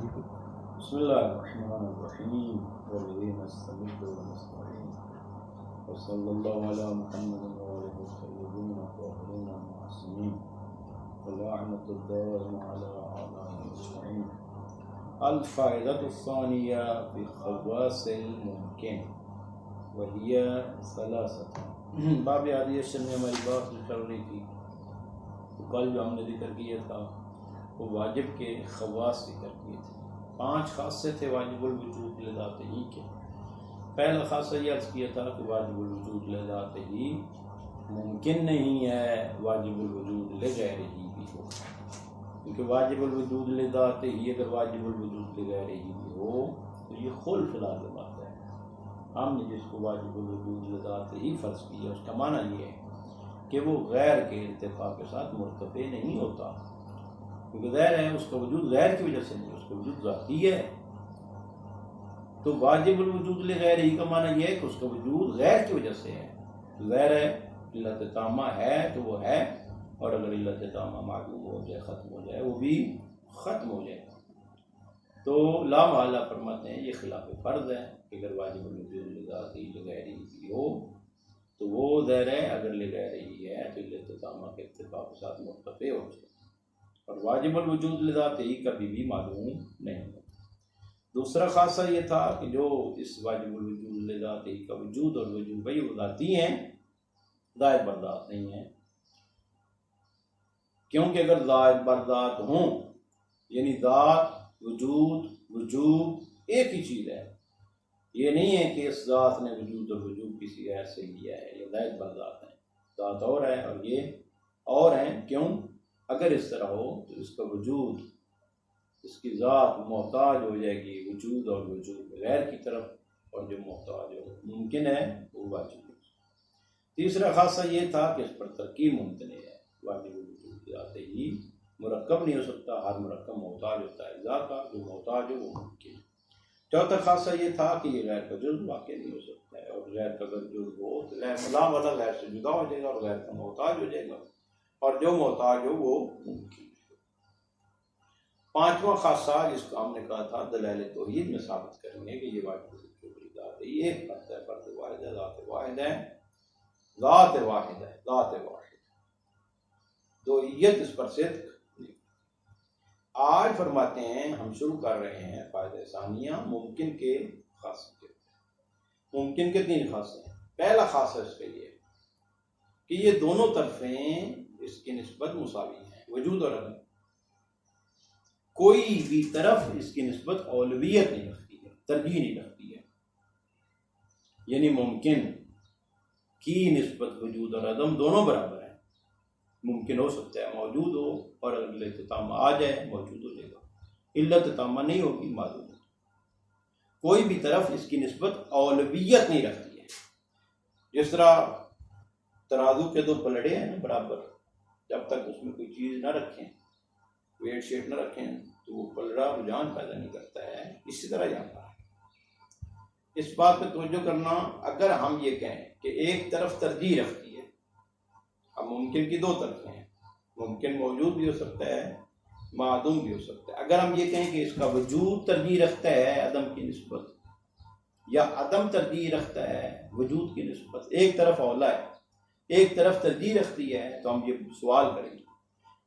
بسم الله الرحمن الرحيم وبه نستمد ونستعين وصلى الله على محمد وآله الطيبين الطاهرين المعصومين ولعنة الدائم على أعدائهم أجمعين. الفائدة الثانية في خواص الممكن وهي ثلاثة. باب حدیث میں ہماری بات چل رہی تھی، تو کل جو ہم نے ذکر کیا تھا وہ واجب کے خواص ذکر کیے تھے. 5 خاصے تھے واجب الوجود لذات ہی کے. پہلا خاصہ یہ عرض کیا تھا کہ واجب الوجود لذات ہی ممکن نہیں ہے واجب الوجود لغیر ہی بھی ہو، کیونکہ واجب الوجود لذات ہی اگر واجب الوجود لغیر ہی بھی ہو تو یہ خلف لازم آتا ہے. ہم نے جس کو واجب الوجود لذات ہی فرض کیا اس کا معنی یہ ہے کہ وہ غیر کے ارتفاع کے ساتھ مرتفع نہیں ہوتا، کیونکہ غیر ہے اس کا وجود غیر کی وجہ سے نہیں، اس کا وجود ذاتی ہے. تو واجب الوجود لغیر ہی کا معنی یہ ہے کہ اس کا وجود غیر کی وجہ سے ہے. غیر ہے، علت تامہ ہے تو وہ ہے، اور اگر علت تامہ معدوم ہو جائے، ختم ہو جائے، وہ بھی ختم ہو جائے. تو لا محالہ فرماتے ہیں یہ خلاف فرض ہے کہ اگر واجب الوجود لذات ہی لغیر ہی ہو تو وہ ظاہر ہے اگر لغیر ہی ہے تو علت تامہ کے اتفاق کے ساتھ مرتفع ہو جائے، اور واجب الوجود لذات ہی کبھی بھی معلوم نہیں ہوتا. دوسرا خاصہ یہ تھا کہ جو اس واجب الوجود لذات ہی کا وجود اور وجود بھئی وہ ذاتی ہیں، ذات بر ذات نہیں ہیں. کیونکہ اگر ذات بر ذات ہوں یعنی ذات وجود وجوب ایک ہی چیز ہے، یہ نہیں ہے کہ اس ذات نے وجود اور وجوب کسی غیر سے لیا ہے. یہ ذات بر ذات ہیں، ذات اور ہے اور یہ اور ہیں. کیوں؟ اگر اس طرح ہو تو اس کا وجود، اس کی ذات محتاج ہو جائے گی وجود اور وجود غیر کی طرف، اور جو محتاج ہو ممکن ہے وہ واجب ہے. تیسرا خاصہ یہ تھا کہ اس پر ترکیب ممتنع ہے. واجب الوجود ذات ہی مرکب نہیں ہو سکتا، ہر مرکب محتاج ہوتا ہے ذات کا، جو محتاج ہو وہ ممکن ہے. چوتھا خاصہ یہ تھا کہ یہ غیر کا جزو واقع نہیں ہو سکتا ہے، اور غیر کا اگر جزو ہو تو غیر ملا والا غیر سے جدا ہو جائے گا اور غیر کا محتاج ہو جائے گا، اور جو محتاج ہو وہ ممکن ہے. پانچواں خاصہ جس کو ہم نے کہا تھا دلائل توحید میں ثابت کریں گے کہ یہ واجب الوجود ذات ہے، یہ ایک فرد ہے، فرد واحد ہے، ذات واحد ہے، ذات واحد ہے، ذات واحد. توحید اس پر صدق نہیں. آج فرماتے ہیں ہم شروع کر رہے ہیں فائدہ ثانیہ ممکن کے خاصے کے. ممکن کے 3 خاصے ہیں. پہلا خاصہ اس کا یہ ہے کہ یہ دونوں طرفیں اس کی نسبت مساوی ہیں، وجود اور عدم. کوئی بھی طرف اس کی نسبت اولویت نہیں رکھتی ہے، ترجیح نہیں رکھتی ہے. یعنی ممکن کی نسبت وجود اور عدم دونوں برابر ہیں. ممکن ہو سکتا ہے موجود ہو، اور اگر علت تامہ آ جائے موجود ہو جائے گا، علت تامہ نہیں ہوگی معلوم ہو. کوئی بھی طرف اس کی نسبت اولویت نہیں رکھتی ہے. جس طرح ترازو کے 2 پلڑے ہیں برابر، جب تک اس میں کوئی چیز نہ رکھیں، ویٹ شیٹ نہ رکھیں تو وہ پلڑا رجحان پیدا نہیں کرتا ہے. اسی طرح یہاں پر اس بات پہ توجہ کرنا، اگر ہم یہ کہیں کہ ایک طرف ترجیح رکھتی ہے، اب ممکن کی 2 طرفیں ہیں، ممکن موجود بھی ہو سکتا ہے، معدوم بھی ہو سکتا ہے. اگر ہم یہ کہیں کہ اس کا وجود ترجیح رکھتا ہے عدم کی نسبت، یا عدم ترجیح رکھتا ہے وجود کی نسبت، ایک طرف اولا ہے ایک طرف ترجیح رکھتی ہے، تو ہم یہ سوال کریں گے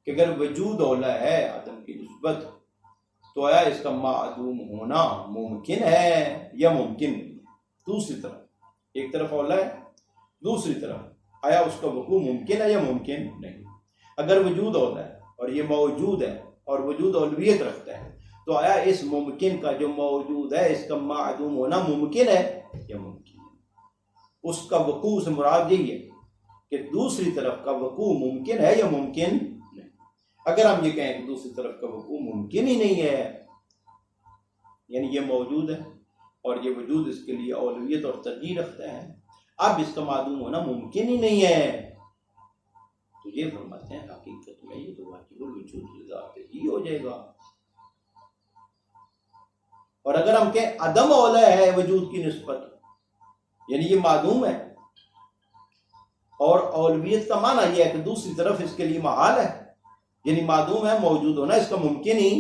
کہ اگر وجود اولا ہے عدم کی نسبت تو آیا اس کا معدوم ہونا ممکن ہے یا ممکن نہیں ہے؟ دوسری طرف ایک طرف اولا ہے، دوسری طرف آیا اس کا وقوع ممکن ہے یا ممکن نہیں؟ اگر وجود اولا ہے اور یہ موجود ہے اور وجود اولویت رکھتا ہے تو آیا اس ممکن کا جو موجود ہے اس کا معدوم ہونا ممکن ہے یا ممکن ہے؟ اس کا وقوع سے مراد یہی ہے کہ دوسری طرف کا وقوع ممکن ہے یا ممکن نہیں. اگر ہم یہ کہیں کہ دوسری طرف کا وقوع ممکن ہی نہیں ہے، یعنی یہ موجود ہے اور یہ وجود اس کے لیے اولویت اور ترجیح رکھتا ہے، اب اس کا معدوم ہونا ممکن ہی نہیں ہے، تو یہ فرماتے ہیں حقیقت میں یہ تو واجب الوجود ذات ہی ہو جائے گا. اور اگر ہم کہیں عدم اولا ہے وجود کی نسبت، یعنی یہ معدوم ہے، اور اولویت کا معنی یہ ہے کہ دوسری طرف اس کے لیے محال ہے، یعنی معدوم ہے، موجود ہونا اس کا ممکن ہی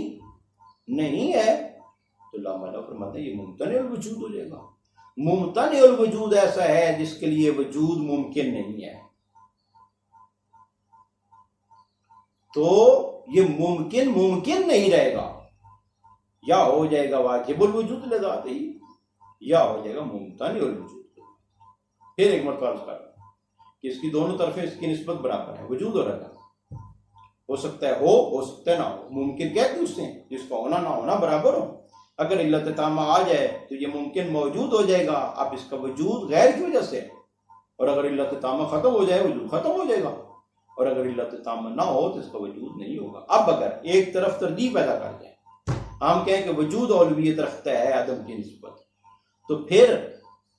نہیں ہے تو لامعلوم فرماتے ہیں یہ ممتنع الوجود ہو جائے گا. ممتنع الوجود ایسا ہے جس کے لیے وجود ممکن نہیں ہے، تو یہ ممکن نہیں رہے گا، یا ہو جائے گا واجب الوجود لذات ہی، یا ہو جائے گا ممتنع الوجود. پھر ایک مرتبہ کر کہ اس کی دونوں طرفیں اس کی نسبت برابر ہے، وجود اور عدم. ہو سکتا ہے ہو سکتا ہے نہ ہو. ممکن کہتے ہیں اس سے جس کا ہونا نہ ہونا برابر ہو. اگر علت تامہ آ جائے تو یہ ممکن موجود ہو جائے گا، اب اس کا وجود غیر کی وجہ سے، اور اگر علت تامہ ختم ہو جائے وجود ختم ہو جائے گا، اور اگر علت تامہ نہ ہو تو اس کا وجود نہیں ہوگا. اب اگر ایک طرف ترجیح پیدا کر جائے، ہم کہیں کہ وجود اولویت رکھتا ہے عدم کی نسبت، تو پھر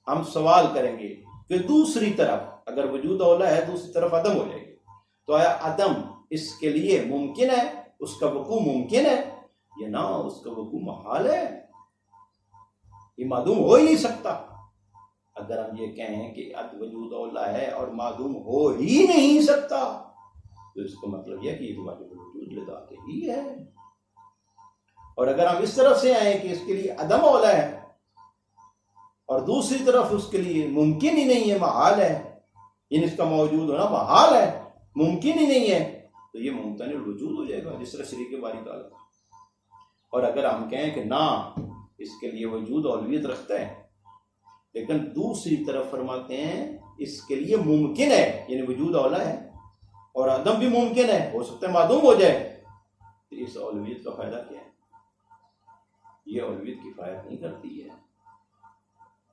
ہم سوال کریں گے کہ دوسری طرف اگر وجود اولا ہے دوسری طرف عدم ہو جائے گی، تو آیا عدم اس کے لیے ممکن ہے، اس کا وقوع ممکن ہے، یا نہ اس کا وقوع محال ہے، یہ معدوم ہو ہی نہیں سکتا. اگر ہم یہ کہیں کہ وجود اولا ہے اور معدوم ہو ہی نہیں سکتا تو اس کا مطلب یہ کہ یہ واجب الوجود لذات ہی ہے. اور اگر ہم اس طرف سے آئیں کہ اس کے لیے عدم اولا ہے اور دوسری طرف اس کے لیے ممکن ہی نہیں ہے، محال ہے، یعنی اس کا موجود ہونا محال ہے، ممکن ہی نہیں ہے، تو یہ ممتنع الوجود ہو جائے گا جس طرح شریک باری کا. اور اگر ہم کہیں کہ نہ اس کے لیے وجود اولویت رکھتا ہے لیکن دوسری طرف فرماتے ہیں اس کے لیے ممکن ہے، یعنی وجود اولا ہے اور عدم بھی ممکن ہے، ہو سکتا ہے معدوم ہو جائے، تو اس اولویت کا فائدہ کیا ہے؟ یہ اولویت کفایت نہیں کرتی ہے.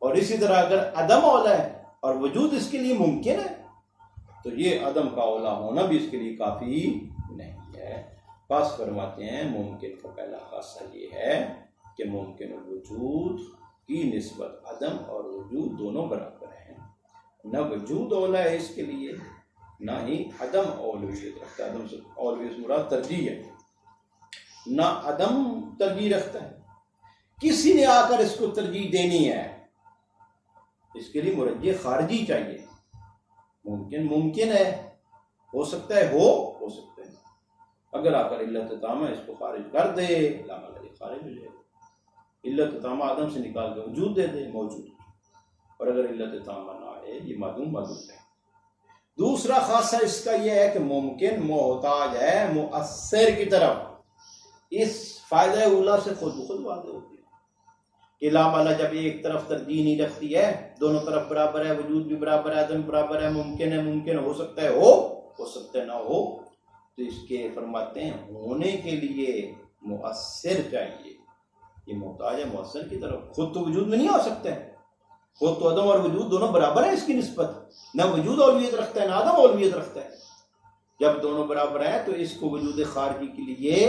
اور اسی طرح اگر عدم اولا ہے اور وجود اس کے لیے ممکن ہے تو یہ عدم کا اولا ہونا بھی اس کے لیے کافی نہیں ہے. بس فرماتے ہیں ممکن کا پہلا خاصہ یہ ہے کہ ممکن الوجود کی نسبت عدم اور وجود دونوں برابر ہیں، نہ وجود اولا ہے اس کے لیے نہ ہی عدم اولویت رکھتا ہے. عدم سے اولویت مراد ترجیح ہے، نہ عدم ترجیح رکھتا ہے. کسی نے آ کر اس کو ترجیح دینی ہے، اس کے لیے مرجح خارجی چاہیے. ممکن ہے، ہو سکتا ہے ہو سکتا ہے، اگر آ کر علت تامہ اس کو خارج کر دے لامعلوم خارج ہو جائے گا. علت تامہ عدم سے نکال کے وجود دے دے موجود، اور اگر علت تامہ نہ آئے یہ معدوم ہے. دوسرا خاصہ اس کا یہ ہے کہ ممکن محتاج ہے مؤثر کی طرف. اس فائدہ اولا سے خود بخود واضح ہوتی ہے کہ لامعلوم جب ایک طرف ترجیح نہیں رکھتی ہے، دونوں طرف برابر ہے، وجود بھی برابر ہے، عدم برابر ہے، ممکن ہو سکتا ہے ہو سکتا ہے نہ ہو، تو اس کے فرماتے ہیں ہونے کے لیے مؤثر چاہیے. یہ محتاج ہے مؤثر کی طرف. خود تو وجود میں نہیں ہو سکتا ہے، خود تو عدم اور وجود دونوں برابر ہیں اس کی نسبت، نہ وجود اولویت رکھتا ہے نہ عدم اولویت رکھتا ہے. جب دونوں برابر ہیں تو اس کو وجود خارجی کے لیے،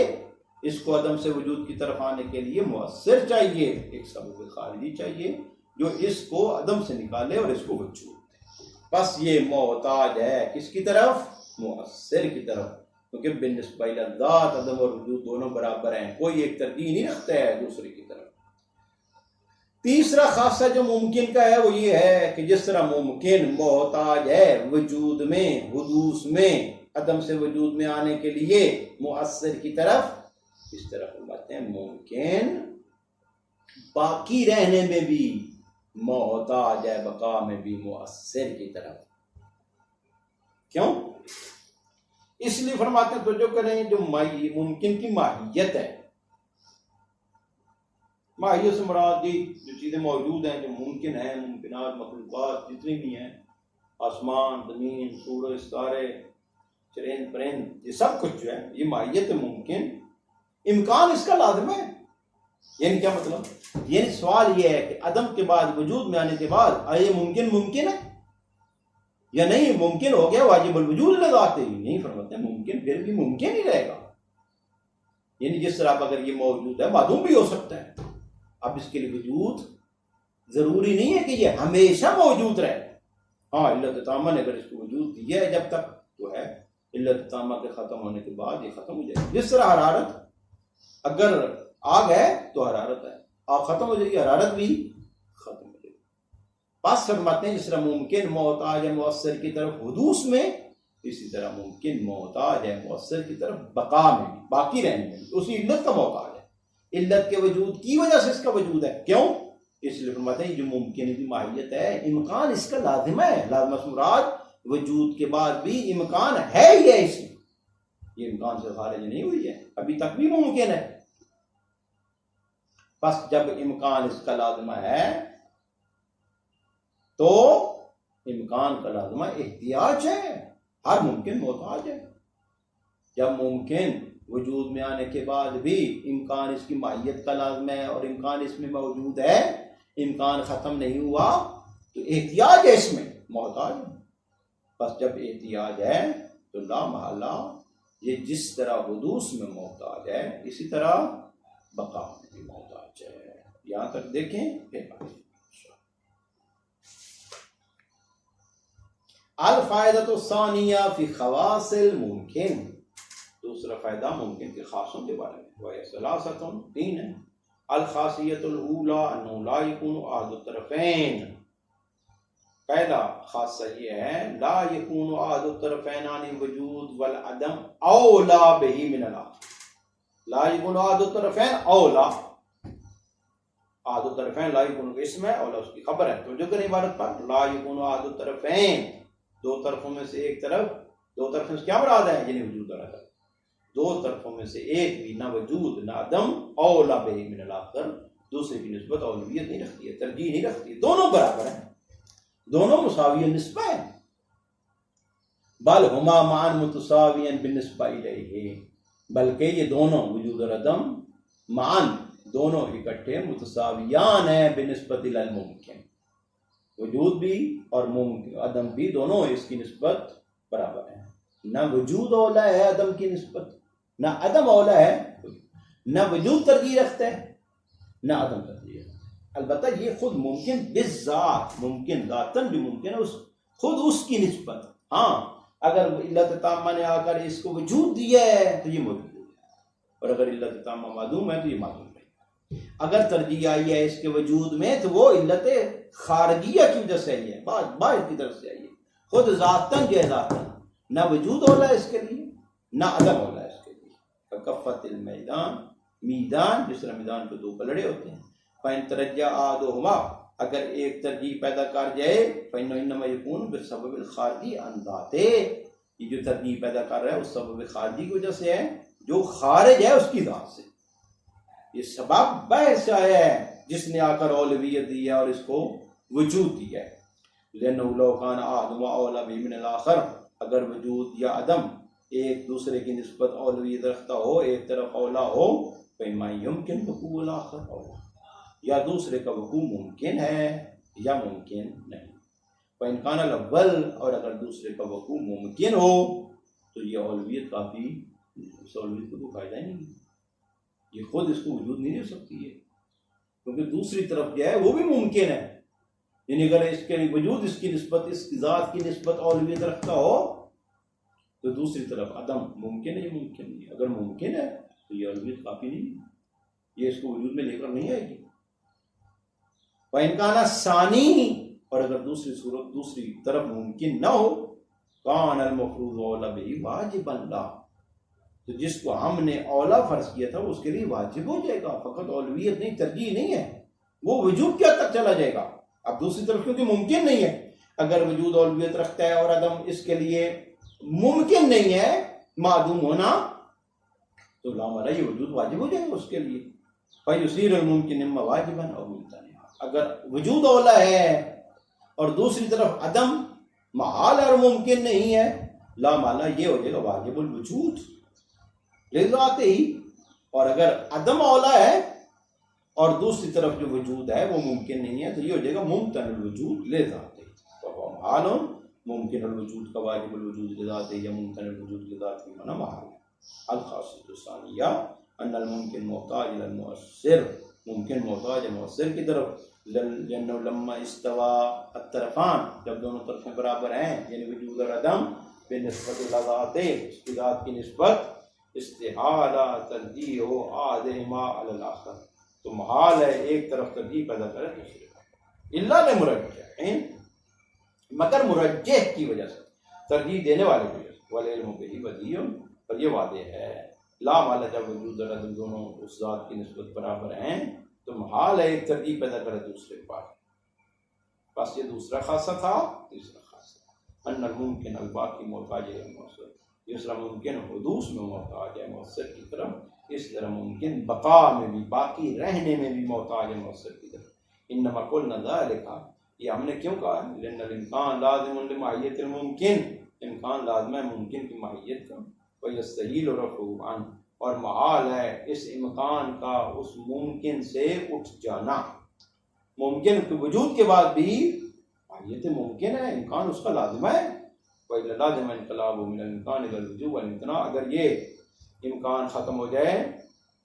اس کو عدم سے وجود کی طرف آنے کے لیے مؤثر چاہیے، ایک سبب خارجی چاہیے جو اس کو عدم سے نکالے اور اس کو وجود دے. بس یہ محتاج ہے کس کی طرف؟ مؤثر کی طرف، کیونکہ بالنسبہ الی ذات عدم اور وجود دونوں برابر ہیں، کوئی ایک ترجیح نہیں رکھتا ہے دوسرے کی طرف. تیسرا خاصہ جو ممکن کا ہے وہ یہ ہے کہ جس طرح ممکن محتاج ہے وجود میں، حدوث میں، عدم سے وجود میں آنے کے لیے مؤثر کی طرف، اس طرح فرماتے ہیں ممکن باقی رہنے میں بھی محتاج ہے بقا میں بھی مؤثر کی طرف. کیوں؟ اس لیے فرماتے ہیں توجہ کریں جو ممکن کی ماہیت ہے. ماہیت سے مراد جو چیزیں موجود ہیں جو ممکن ہیں، ممکنات مخلوقات جتنی بھی ہیں، آسمان، زمین، سورج، ستارے، چرند پرند، یہ سب کچھ جو ہے یہ ماہیت ممکن. امکان اس کا لازم ہے. یعنی کیا مطلب؟ یعنی سوال یہ ہے کہ عدم کے بعد وجود میں آنے کے بعد آئے ممکن ہے یا نہیں؟ ممکن ہو گیا واجب الوجود لگاتے ہی نہیں. فرماتے ہیں ممکن پھر بھی ممکن ہی رہے گا. یعنی جس طرح اگر یہ موجود ہے معدوم بھی ہو سکتا ہے. اب اس کے لیے وجود ضروری نہیں ہے کہ یہ ہمیشہ موجود رہے. ہاں علت تامہ نے اگر اس کو وجود دیا ہے جب تک تو ہے، علت تامہ کے ختم ہونے کے بعد یہ ختم ہو جائے گا. جس طرح حرارت اگر آگ ہے تو حرارت ہے، آگ ختم ہو جائے گی، حرارت بھی ختم ہو جائے گی. بس فرماتے ہیں جس طرح ممکن محتاج ہے مؤثر کی طرف حدوث میں، اسی طرح ممکن محتاج ہے مؤثر کی طرف بقا میں بھی، باقی رہنے میں بھی، اسی علت کا محتاج ہے. علت کے وجود کی وجہ سے اس کا وجود ہے. کیوں؟ اس لیے فرماتے ہیں جو ممکن کی ماہیت ہے امکان اس کا لازم ہے. لازمہ سے مراد وجود کے بعد بھی امکان ہے ہی ہے اس میں. یہ امکان سے خارج نہیں ہوئی ہے, ابھی تک بھی ممکن ہے. بس جب امکان اس کا لازمہ ہے تو امکان کا لازمہ احتیاج ہے. ہر ممکن محتاج ہے. جب ممکن وجود میں آنے کے بعد بھی امکان اس کی ماہیت کا لازمہ ہے اور امکان اس میں موجود ہے, امکان ختم نہیں ہوا تو احتیاج ہے, اس میں محتاج ہے. بس جب احتیاج ہے تو لا محالہ یہ جس طرح حدوث میں محتاج ہے اسی طرح بقا میں بھی محتاج ہے. یہاں تک دیکھیں پھر الفائدۃ الثانیہ فی خواص الممکن. دوسرا فائدہ ممکن کے خاصوں کے بارے میں. وہی ثلاثۃ تین ہے. الخاصیۃ الاولی انہ لا یکون احد الطرفین. پہلا خاصہ یہ ہے لا یکون احد الطرفین عن الوجود والعدم اولا بہ من الاخر. لا یکون احد الطرفین اولا. احد الطرفین لا یکون کا اسم ہے, اولا اس کی خبر ہے. تو جو کریں عبارت پر لا یکون احد الطرفین, دو طرفوں میں سے ایک طرف, دو طرفوں سے کیا مراد ہے یعنی وجود اور عدم. دو طرفوں میں سے ایک بھی نہ وجود نہ عدم اولا بہ من الاخر, دوسرے کی نسبت اولویت نہیں رکھتی ہے, ترجیح نہیں رکھتی ہے. دونوں برابر ہیں, دونوں مساوی نسبہ ہیں. بل ہما معا متساویا بالنسبہ الیہ, بلکہ یہ دونوں وجود اور عدم معاً دونوں اکٹھے متساویان ہیں بنسبت الی الممکن. وجود بھی اور عدم بھی دونوں اس کی نسبت برابر ہیں. نہ وجود اولا ہے عدم کی نسبت, نہ عدم اولا ہے. نہ وجود ترجیح رکھتا ہے نہ عدم ترجیح رکھتا ہے. البتہ یہ خود ممکن بالذات, ممکن ذاتاً بھی ممکن ہے, خود اس کی نسبت. ہاں اگر علت تامہ نے آ کر اس کو وجود دیا ہے تو یہ موجود ہے, اور اگر علت تامہ معدوم ہے تو یہ معدوم ہے. اگر ترجیح آئی ہے اس کے وجود میں تو وہ علت خارجیہ کی وجہ سے آئی ہے, باہر کی طرف سے آئی ہے. خود ذاتاً جو ہے ذاتاً نہ وجود اولا ہے اس کے لیے نہ عدم اولا ہے اس کے لیے. کفت المیدان, میدان جس طرح میدان پہ دو پلڑے ہوتے ہیں. فإن ترجح أحدهما, اگر ایک ترجیح پیدا کر جائے فإنه إنما يكون بالسبب الخارجي عن ذاته, یہ جو ترجیح پیدا کر رہا ہے اس سبب خارجی کی وجہ سے ہے جو خارج ہے اس کی ذات سے. یہ سبب بحث آیا ہے جس نے آ کر اولویت دی ہے اور اس کو وجود دیا ہے. لأنه لو كان أحدهما أولى به من الآخر, اگر وجود یا عدم ایک دوسرے کی نسبت اولویت رکھتا ہو, ایک طرف اولا ہو, فإما يمكن وقوع الآخر اولا, یا دوسرے کا وقوع ممکن ہے یا ممکن نہیں. فإن كان الأول, اور اگر دوسرے کا وقوع ممکن ہو تو یہ اولویت کافی, اس اولویت کو کوئی فائدہ ہی نہیں. یہ خود اس کو وجود نہیں دے سکتی ہے, کیونکہ دوسری طرف جو ہے وہ بھی ممکن ہے. یعنی اگر اس کے وجود اس کی نسبت, اس کی ذات کی نسبت اولویت رکھتا ہو تو دوسری طرف عدم ممکن ہے, ممکن نہیں. اگر ممکن ہے تو یہ اولویت کافی نہیں, یہ اس کو وجود میں لے کر نہیں آئے گی. فإن كان الثاني, اور اگر دوسری صورت دوسری طرف ممکن نہ ہو, كان المفروض اولا به واجبا لا, تو جس کو ہم نے اولا فرض کیا تھا اس کے لیے واجب ہو جائے گا. فقط اولویت نہیں, ترجیح نہیں ہے, وہ وجود کیا تک چلا جائے گا. اب دوسری طرف کیونکہ ممکن نہیں ہے, اگر وجود اولویت رکھتا ہے اور عدم اس کے لیے ممکن نہیں ہے معدوم ہونا, تو لامرا یہ وجود واجب ہو جائے گا اس کے لیے. فیصیر الممکن اما واجبا او ممتنعا, اگر وجود اولا ہے اور دوسری طرف عدم محال اور ممکن نہیں ہے, لا مالا یہ ہو جائے گا واجب الوجود لذاتے ہی. اور اگر عدم اولا ہے اور دوسری طرف جو وجود ہے وہ ممکن نہیں ہے تو یہ ہو جائے گا ممتنع الوجود لذاتے ہی. تو محال ممکن الوجود کا واجب الوجود لذاتے یا ممتنع الوجود لذاتے ہی معنی محال ہے. الخاصیۃ الثانیہ ان الممکن محتاج الی المؤثر, ممکن محتاج ہے مؤثر کی طرف. لأنه لما استوى الطرفان, جب دونوں طرفیں برابر ہیں یعنی وجود اور عدم بنسبت ذاتے, اس کی ذات کی نسبت, استحال ترجیح احدہما علی الاخر, تو محال ہے ایک طرف ترجیح پیدا کرے دوسرے کا. الا لمرجح, مگر مرجح کی وجہ سے, ترجیح دینے والے کی وجہ سے. والعلم بہ بدیع, اور یہ واضح ہے لا والا جب وجود اور عدم دونوں اس ذات کی نسبت برابر ہیں تو محال ہے ایک ترکیب پیدا کرے دوسرے پار. بس یہ دوسرا خاصہ تھا. تیسرا خاصہ ان الممکن الباقی محتاج ہے مؤثر. جس طرح ممکن حدوث میں محتاج ہے مؤثر کی طرف، اس طرح ممکن بقا میں بھی، باقی رہنے میں بھی محتاج ہے مؤثر کی طرف. انما قلنا ذلك، یہ ہم نے کیوں کہا ہے؟ لأن الامکان لازم لماہیت الممکن، امکان لازم ہے ممکن کی ماہیت کا. ویستحیل رفعه عنه، اور محال ہے اس امکان کا اس ممکن سے اٹھ جانا. ممکن کے وجود کے بعد بھی ماہیت ممکن ہے، امکان اس کا لازم ہے. وَإِلَّا لَازِمَ انقلاب من الامکان الى الوجوب والامتناع، اگر یہ امکان ختم ہو جائے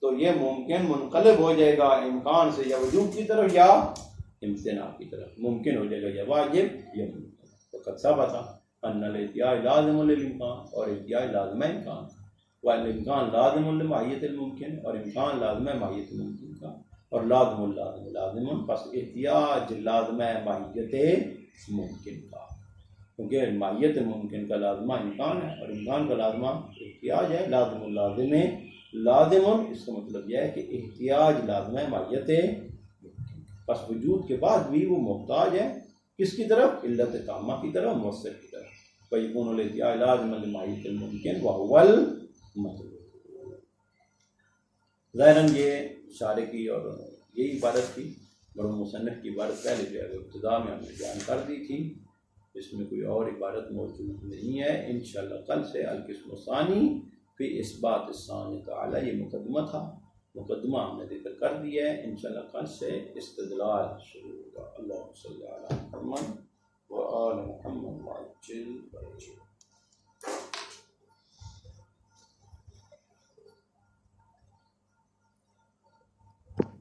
تو یہ ممکن منقلب ہو جائے گا امکان سے یا وجوب کی طرف یا امتناع کی طرف. ممکن ہو جائے گا یا واجب یا ممکن. وقد ثبت ان الاحتیاج لازم للامکان، اور احتیاج لازم ہے امکان کا. والامکان لازم لماہیت الممکن، اور امکان لازم ہے ماہیت ممکن کا. اور لازم اللازم لازم، پس احتیاج لازم ہے ماہیت ممکن کا، کیونکہ ماہیت ممکن کا لازمہ امکان ہے اور امکان کا لازمہ احتیاج ہے. لازم اللازم لازم، اس کا مطلب یہ ہے کہ احتیاج لازم ہے ماہیت ممکن. پس وجود کے بعد بھی وہ محتاج ہے کس کی طرف؟ علت تامہ کی طرف، مؤثر کی طرف. فیکون الاحتیاج لازم لماہیت الممکن وہو المطلوب. ظاہراً یہ اشارے کی اور یہی عبارت تھی، مرحوم مصنف کی عبارت پہلے جو ہے ابتدا میں ہم نے بیان کر دی تھی. اس میں کوئی اور عبارت موجود نہیں ہے. انشاءاللہ کل سے القسم الثانی فی اثبات الثانی تعالی، یہ مقدمہ تھا، مقدمہ ہم نے ذکر کر دیا ہے. انشاءاللہ کل سے استدلال شروع ہوگا. اللہم صلی علی محمد و آل محمد وعجل فرجہ.